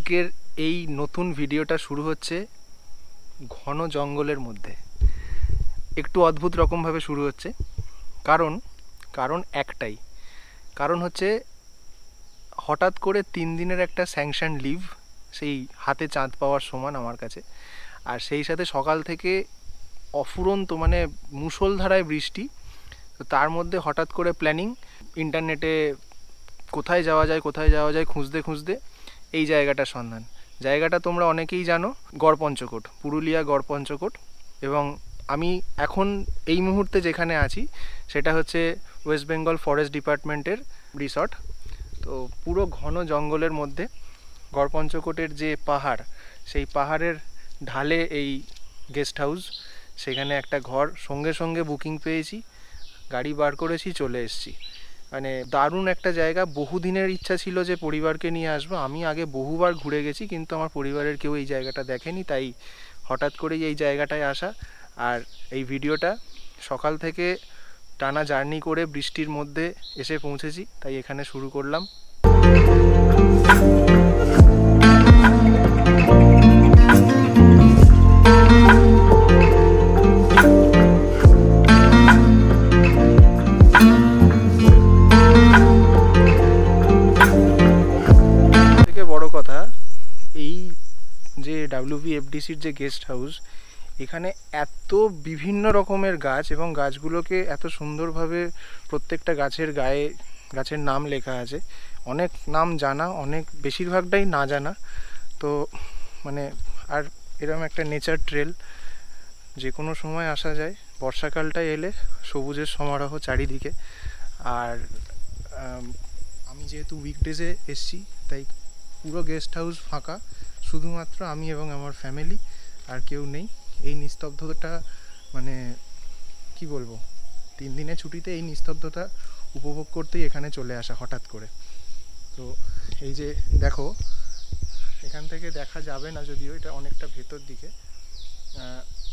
আজকের এই নতুন ভিডিওটা শুরু হচ্ছে ঘন জঙ্গলের মধ্যে। একটু অদ্ভুত রকমভাবে শুরু হচ্ছে, কারণ কারণ একটাই, কারণ হচ্ছে হঠাৎ করে 3 দিনের একটা স্যাংশন লিভ, সেই হাতে চাঁদ পাওয়ার সমান আমার কাছে। আর সেই সাথে সকাল থেকে অফুরন্ত মানে মুষলধারায় বৃষ্টি। তো তার মধ্যে হঠাৎ করে প্ল্যানিং, ইন্টারনেটে কোথায় যাওয়া যায় খুঁজতে খুঁজতে এই জায়গাটার সন্ধান। জায়গাটা তোমরা অনেকেই জানো, গড়পঞ্চকোট, পুরুলিয়া গড়পঞ্চকোট। এবং আমি এখন এই মুহূর্তে যেখানে আছি সেটা হচ্ছে ওয়েস্ট বেঙ্গল ফরেস্ট ডিপার্টমেন্টের রিসর্ট। তো পুরো ঘন জঙ্গলের মধ্যে গড়পঞ্চকোটের যে পাহাড়, সেই পাহাড়ের ঢালে এই গেস্ট হাউস। সেখানে একটা ঘর সঙ্গে সঙ্গে বুকিং পেয়েছি, গাড়ি বার করেছি, চলে এসেছি। মানে দারুণ একটা জায়গা। বহুদিনের ইচ্ছা ছিল যে পরিবারকে নিয়ে আসবো। আমি আগে বহুবার ঘুরে গেছি, কিন্তু আমার পরিবারের কেউ এই জায়গাটা দেখেনি, তাই হঠাৎ করেই এই জায়গাটায় আসা। আর এই ভিডিওটা সকাল থেকে টানা জার্নি করে বৃষ্টির মধ্যে এসে পৌঁছেছি, তাই এখানে শুরু করলাম। বড় কথা, এই যে WVFDCর যে গেস্ট হাউস, এখানে এত বিভিন্ন রকমের গাছ, এবং গাছগুলোকে এত সুন্দরভাবে প্রত্যেকটা গাছের গায়ে গাছের নাম লেখা আছে। অনেক নাম জানা, অনেক বেশিরভাগটাই না জানা। তো মানে আর এরকম একটা নেচার ট্রেল, যে কোনো সময় আসা যায়। বর্ষাকালটায় এলে সবুজের সমারোহ চারিদিকে। আর আমি যেহেতু উইকডেজে এসছি, তাই পুরো গেস্ট হাউস ফাঁকা, শুধুমাত্র আমি এবং আমার ফ্যামিলি, আর কেউ নেই। এই নিস্তব্ধতা, মানে কি বলবো, 3 দিনের ছুটিতে এই নিস্তব্ধতা উপভোগ করতেই এখানে চলে আসা হঠাৎ করে। তো এই যে দেখো, এখান থেকে দেখা যাবে না যদিও, এটা অনেকটা ভেতর দিকে।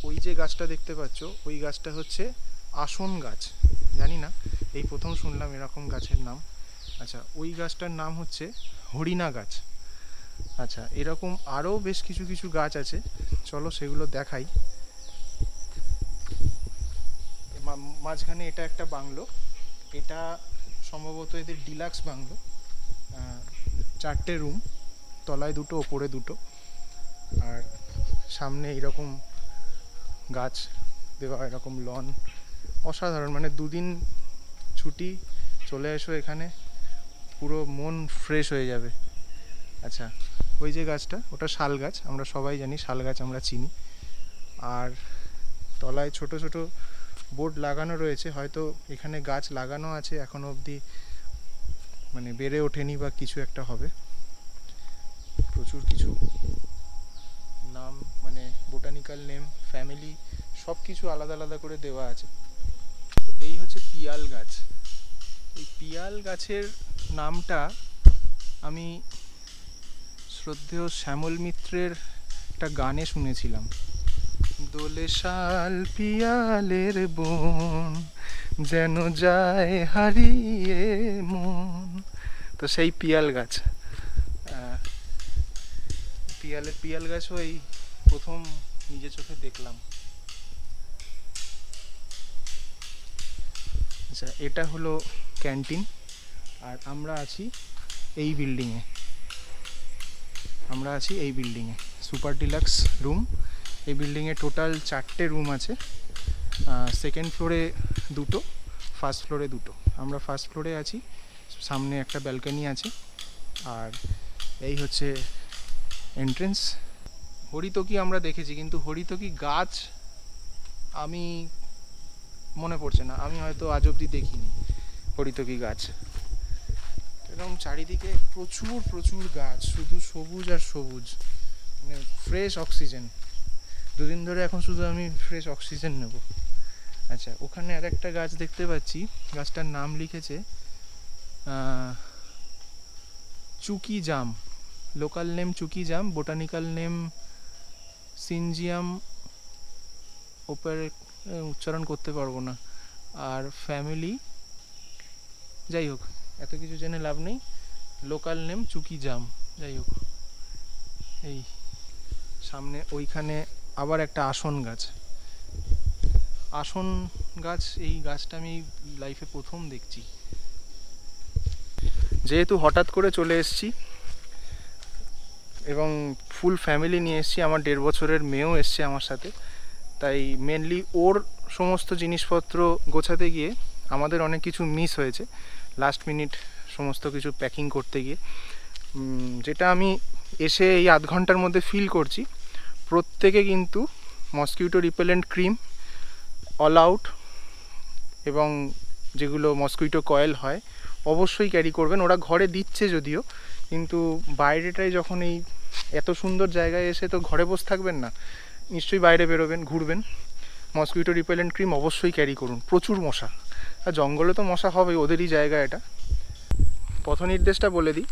ওই যে গাছটা দেখতে পাচ্ছ, ওই গাছটা হচ্ছে আসন গাছ। জানি না, এই প্রথম শুনলাম এরকম গাছের নাম। আচ্ছা, ওই গাছটার নাম হচ্ছে হরিণা গাছ। আচ্ছা, এরকম আরও বেশ কিছু কিছু গাছ আছে, চলো সেগুলো দেখাই। মাঝখানে এটা একটা বাংলো, এটা সম্ভবত এদের ডিলাক্স বাংলো। 4টে রুম, তলায় 2টো, ওপরে 2টো। আর সামনে এইরকম গাছ দেওয়া, এরকম লন, অসাধারণ। মানে 2 দিন ছুটি, চলে এসো এখানে, পুরো মন ফ্রেশ হয়ে যাবে। আচ্ছা, ওই যে গাছটা, ওটা শাল গাছ, আমরা সবাই জানি শাল গাছ, আমরা চিনি। আর তলায় ছোট ছোট বোর্ড লাগানো রয়েছে, হয়তো এখানে গাছ লাগানো আছে, এখনো অবধি মানে বেড়ে ওঠেনি বা কিছু একটা হবে। প্রচুর কিছু নাম, মানে বোটানিক্যাল নেম, ফ্যামিলি, সব কিছু আলাদা আলাদা করে দেওয়া আছে। এই হচ্ছে পিয়াল গাছ। এই পিয়াল গাছের নামটা আমি শ্রদ্ধেয় শ্যামল মিত্রের একটা গানে শুনেছিলাম, দোলে শাল পিয়ালের বন, যেন যায় হারিয়ে মন। তো সেই পিয়াল গাছ, পিয়াল গাছও এই প্রথম নিজে চোখে দেখলাম। আচ্ছা, এটা হলো ক্যান্টিন। আর আমরা আছি এই বিল্ডিংয়ে, সুপার ডিলাক্স রুম। এই বিল্ডিংয়ে টোটাল 4টে রুম আছে। সেকেন্ড ফ্লোরে 2টো, ফার্স্ট ফ্লোরে 2টো। আমরা ফার্স্ট ফ্লোরে আছি, সামনে একটা ব্যালকনি আছে। আর এই হচ্ছে এন্ট্রেন্স। হরিতকি আমরা দেখেছি, কিন্তু হরিতকি গাছ আমি মনে পড়ছে না, আমি হয়তো আজ অবধি দেখিনি হরিতকি গাছ। এরকম চারিদিকে প্রচুর প্রচুর গাছ, শুধু সবুজ আর সবুজ, মানে ফ্রেশ অক্সিজেন। 2 দিন ধরে এখন শুধু আমি ফ্রেশ অক্সিজেন নেব। আচ্ছা, ওখানে আর একটা গাছ দেখতে পাচ্ছি, গাছটার নাম লিখেছে চুকি জাম, লোকাল নেম চুকি জাম, বোটানিক্যাল নেম সিনজিয়াম ওপের, উচ্চারণ করতে পারবো না। আর ফ্যামিলি, যাই হোক, এত কিছু জেনে লাভ নেই, লোকাল নেম চুকি জাম, যাই হোক। এই সামনে ওইখানে আবার একটা আসন গাছ, আসন গাছ। এই গাছটা আমি লাইফে প্রথম দেখছি। যেহেতু হঠাৎ করে চলে এসেছি এবং ফুল ফ্যামিলি নিয়ে এসেছি, আমার 1.5 বছরের মেয়েও এসছে আমার সাথে, তাই মেনলি ওর সমস্ত জিনিসপত্র গোছাতে গিয়ে আমাদের অনেক কিছু মিস হয়েছে লাস্ট মিনিট সমস্ত কিছু প্যাকিং করতে গিয়ে। যেটা আমি এসে এই আধ ঘন্টার মধ্যে ফিল করছি, প্রত্যেকে কিন্তু mosquito repellent cream, all out এবং যেগুলো মসকিউটো কয়েল হয় অবশ্যই ক্যারি করবেন। ওরা ঘরে দিচ্ছে যদিও, কিন্তু বাইরেটাই যখন এই এত সুন্দর জায়গায় এসে তো ঘরে বসে থাকবেন না, নিশ্চয়ই বাইরে বেরোবেন, ঘুরবেন। মসকিউটো রিপেলেন্ট ক্রিম অবশ্যই ক্যারি করুন। প্রচুর মশা, আর জঙ্গলে তো মশা হবেই, ওদেরই জায়গা এটা। পথ নির্দেশটা বলে দিই,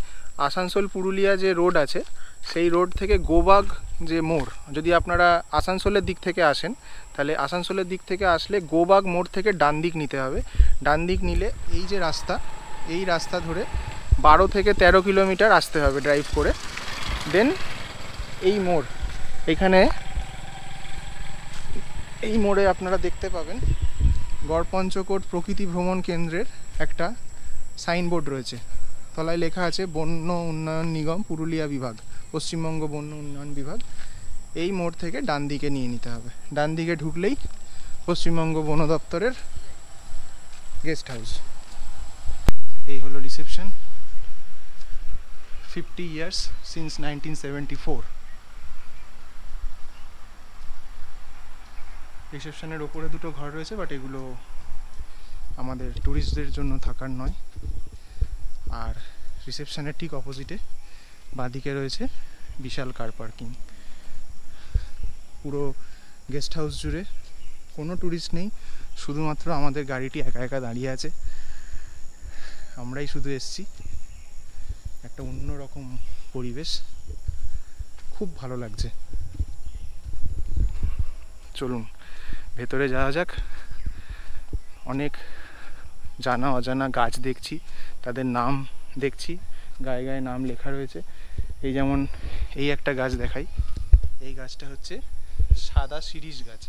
আসানসোল পুরুলিয়া যে রোড আছে সেই রোড থেকে গোবাগ যে মোড়, যদি আপনারা আসানসোলের দিক থেকে আসেন তাহলে আসানসোলের দিক থেকে আসলে গোবাগ মোড় থেকে ডান দিক নিতে হবে। ডান দিক নিলে এই যে রাস্তা, এই রাস্তা ধরে 12 থেকে 13 কিলোমিটার আসতে হবে ড্রাইভ করে। দেন এই মোড়, এখানে এই মোড়ে আপনারা দেখতে পাবেন গড়পঞ্চকোট প্রকৃতি ভ্রমণ কেন্দ্রের একটা সাইনবোর্ড রয়েছে। তলায় লেখা আছে বন্য উন্নয়ন নিগম পুরুলিয়া বিভাগ, পশ্চিমবঙ্গ বন্য উন্নয়ন বিভাগ। এই মোড় থেকে ডান দিকে নিয়ে নিতে হবে। ডান দিকে ঢুকলেই পশ্চিমবঙ্গ বন দপ্তরের গেস্ট হাউস। এই হলো রিসেপশন। 50 years since 1974। রিসেপশনের ওপরে দুটো ঘর রয়েছে, বাট এগুলো আমাদের ট্যুরিস্টদের জন্য থাকার নয়। আর রিসেপশনের ঠিক অপোজিটে বাঁদিকে রয়েছে বিশাল কার পার্কিং। পুরো গেস্ট হাউস জুড়ে কোনো ট্যুরিস্ট নেই, শুধুমাত্র আমাদের গাড়িটি একা একা দাঁড়িয়ে আছে। আমরাই শুধু এসছি। একটা অন্যরকম পরিবেশ, খুব ভালো লাগছে। চলুন ভেতরে যাওয়া যাক। অনেক জানা অজানা গাছ দেখছি, তাদের নাম দেখছি, গায়ে গায়ে নাম লেখা রয়েছে। এই যেমন এই একটা গাছ দেখাই, এই গাছটা হচ্ছে সাদা শিরীষ গাছ।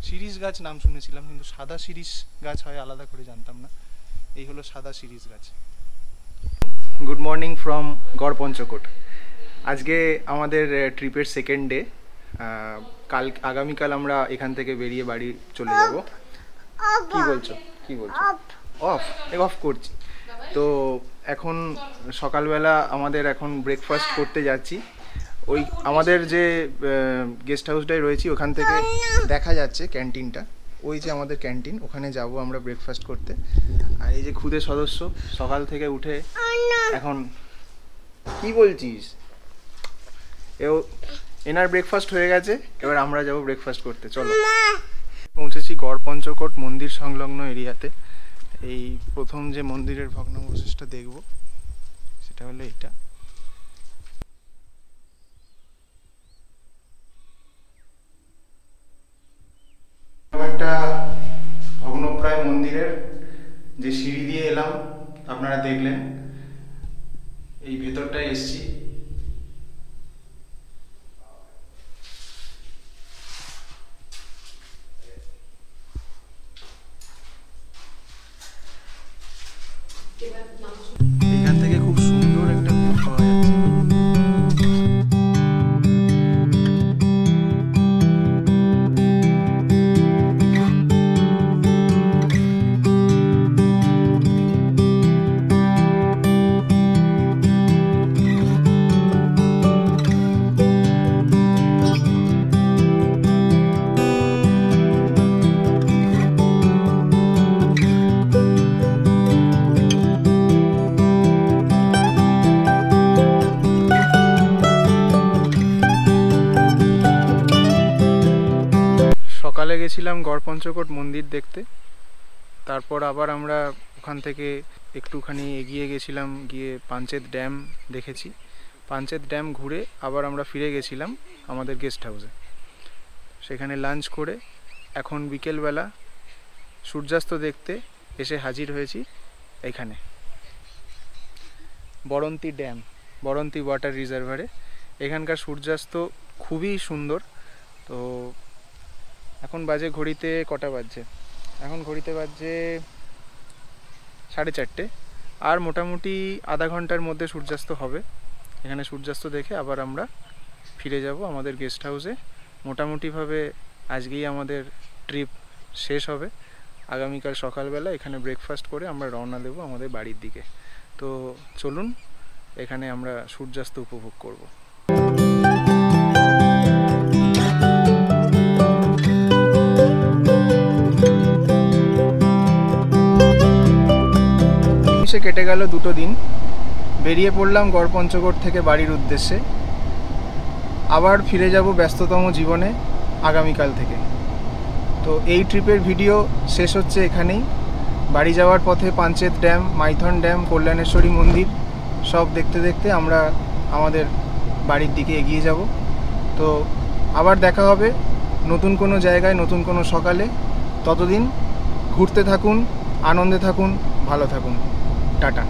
শিরীষ গাছ নাম শুনেছিলাম, কিন্তু সাদা শিরীষ গাছ হয় আলাদা করে জানতাম না। এই হলো সাদা শিরীষ গাছ। Good morning from Garhpanchkot. আজকে আমাদের ট্রিপের সেকেন্ড ডে। আগামীকাল আমরা এখান থেকে বেরিয়ে বাড়ি চলে যাব। কি বলছো? অফ অফ করছি। তো এখন সকালবেলা আমাদের এখন ব্রেকফাস্ট করতে যাচ্ছি। ওই আমাদের যে গেস্ট হাউসটায় রয়েছি ওখান থেকে দেখা যাচ্ছে ক্যান্টিনটা, ওই যে আমাদের ক্যান্টিন, ওখানে যাব আমরা ব্রেকফাস্ট করতে। আর এই যে খুদে সদস্য সকাল থেকে উঠে এখন কি বলছিস, এনার ব্রেকফাস্ট হয়ে গেছে, এবার আমরা যাব ব্রেকফাস্ট করতে। চলো। পৌঁছেছি গড়পঞ্চকোট মন্দির সংলগ্ন এরিয়াতে। এই প্রথম যে মন্দিরের ভগ্নাবশেষটা দেখব সেটা হলো এটা। একটা ভগ্নপ্রায় মন্দিরের যে সিঁড়ি দিয়ে এলাম আপনারা দেখলেন, এই ভেতরটায় এসছি। এখান থেকে খুব সুন্দর একটা ভিউ পাওয়া যাচ্ছে। সকালে গেছিলাম গড়পঞ্চকোট মন্দির দেখতে, তারপর আবার আমরা ওখান থেকে একটুখানি এগিয়ে গেছিলাম, গিয়ে পাঞ্চেত ড্যাম দেখেছি। পাঞ্চেত ড্যাম ঘুরে আবার আমরা ফিরে গেছিলাম আমাদের গেস্ট হাউসে। সেখানে লাঞ্চ করে এখন বিকেলবেলা সূর্যাস্ত দেখতে এসে হাজির হয়েছি এখানে বরন্তী ড্যাম, বরন্তী ওয়াটার রিজার্ভারে। এখানকার সূর্যাস্ত খুবই সুন্দর। তো এখন বাজে ঘড়িতে কটা বাজছে, এখন ঘড়িতে বাজছে 4:30, আর মোটামুটি আধা ঘন্টার মধ্যে সূর্যাস্ত হবে। এখানে সূর্যাস্ত দেখে আবার আমরা ফিরে যাব আমাদের গেস্ট হাউসে। মোটামুটিভাবে আজকেই আমাদের ট্রিপ শেষ হবে। আগামীকাল সকালবেলা এখানে ব্রেকফাস্ট করে আমরা রওনা দেব আমাদের বাড়ির দিকে। তো চলুন এখানে আমরা সূর্যাস্ত উপভোগ করব। সে কেটে গেল 2 দিন, বেরিয়ে পড়লাম গড়পঞ্চকোট থেকে বাড়ির উদ্দেশ্যে। আবার ফিরে যাব ব্যস্ততম জীবনে আগামীকাল থেকে। তো এই ট্রিপের ভিডিও শেষ হচ্ছে এখানেই। বাড়ি যাওয়ার পথে পাঞ্চেত ড্যাম, মাইথন ড্যাম, কল্যাণেশ্বরী মন্দির সব দেখতে দেখতে আমরা আমাদের বাড়ির দিকে এগিয়ে যাব। তো আবার দেখা হবে নতুন কোনো জায়গায়, নতুন কোনো সকালে। ততদিন ঘুরতে থাকুন, আনন্দে থাকুন, ভালো থাকুন। টাটা।